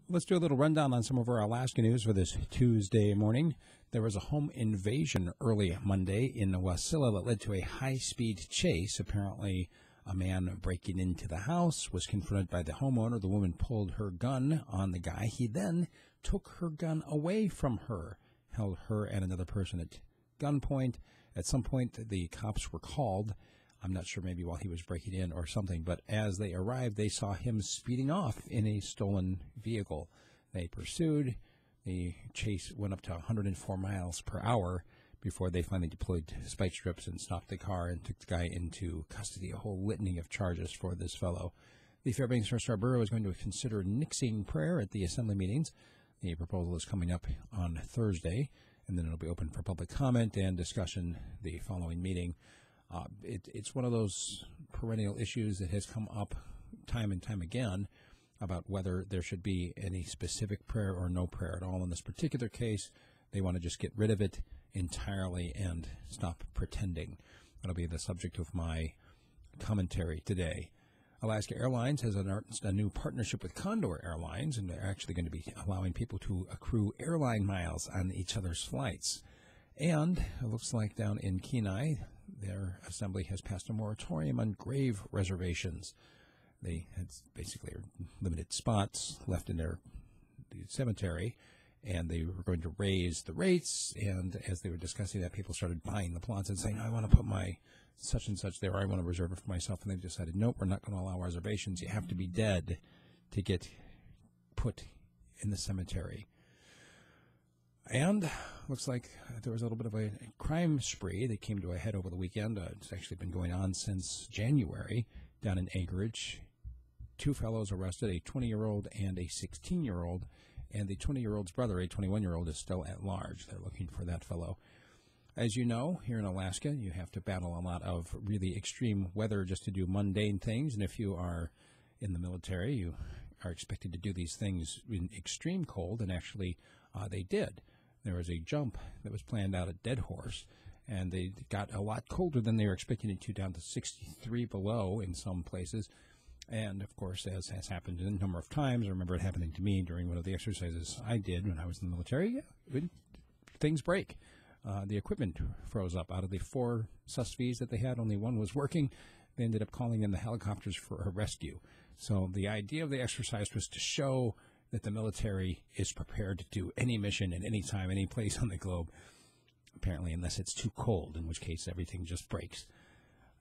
Let's do a little rundown on some of our Alaska news for this Tuesday morning. There was a home invasion early Monday in Wasilla that led to a high-speed chase. Apparently, a man breaking into the house was confronted by the homeowner. The woman pulled her gun on the guy. He then took her gun away from her, held her and another person at gunpoint. At some point, the cops were called. I'm not sure, maybe while he was breaking in or something, but as they arrived, they saw him speeding off in a stolen vehicle. They pursued. The chase went up to 104 miles per hour before they finally deployed spike strips and stopped the car and took the guy into custody. A whole litany of charges for this fellow. The Fairbanks Borough is going to consider nixing prayer at the assembly meetings. The proposal is coming up on Thursday, and then it'll be open for public comment and discussion the following meeting. It's one of those perennial issues that has come up time and time again about whether there should be any specific prayer or no prayer at all. In this particular case, they want to just get rid of it entirely and stop pretending. That'll be the subject of my commentary today. Alaska Airlines has announced a new partnership with Condor Airlines, and they're actually going to be allowing people to accrue airline miles on each other's flights. And it looks like down in Kenai, their assembly has passed a moratorium on grave reservations. They had basically limited spots left in their cemetery, and they were going to raise the rates. And as they were discussing that, people started buying the plots and saying, I want to put my such and such there, or I want to reserve it for myself. And they decided, nope, we're not going to allow reservations. You have to be dead to get put in the cemetery. And looks like there was a little bit of a crime spree that came to a head over the weekend. It's actually been going on since January down in Anchorage. Two fellows arrested, a 20-year-old and a 16-year-old, and the 20-year-old's brother, a 21-year-old, is still at large. They're looking for that fellow. As you know, here in Alaska, you have to battle a lot of really extreme weather just to do mundane things, and if you are in the military, you are expected to do these things in extreme cold, and actually they did. There was a jump that was planned out at Dead Horse, and they got a lot colder than they were expecting it to, down to 63 below in some places. And, of course, as has happened a number of times, I remember it happening to me during one of the exercises I did when I was in the military, things break. The equipment froze up. Out of the 4 SUSVs that they had, only one was working. They ended up calling in the helicopters for a rescue. So the idea of the exercise was to show that the military is prepared to do any mission at any time, any place on the globe, apparently, unless it's too cold, in which case everything just breaks.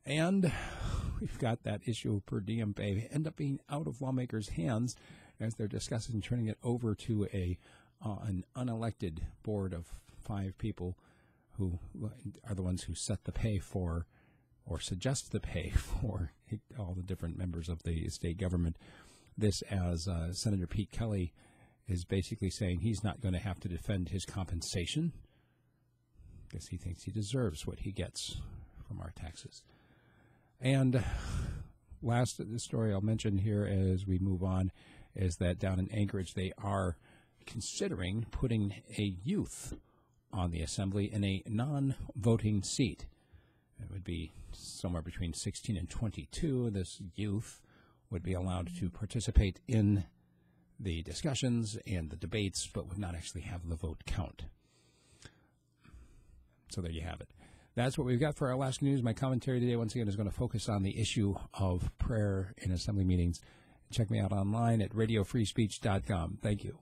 And we've got that issue of per diem pay end up being out of lawmakers' hands as they're discussing turning it over to an unelected board of 5 people who are the ones who set the pay for or suggest the pay for all the different members of the state government. This as Senator Pete Kelly is basically saying he's not going to have to defend his compensation because he thinks he deserves what he gets from our taxes. And last story I'll mention here as we move on is that down in Anchorage, they are considering putting a youth on the assembly in a non-voting seat. It would be somewhere between 16 and 22. This youth would be allowed to participate in the discussions and the debates, but would not actually have the vote count. So there you have it. That's what we've got for our last news. My commentary today, once again, is going to focus on the issue of prayer in assembly meetings. Check me out online at radiofreespeech.com. Thank you.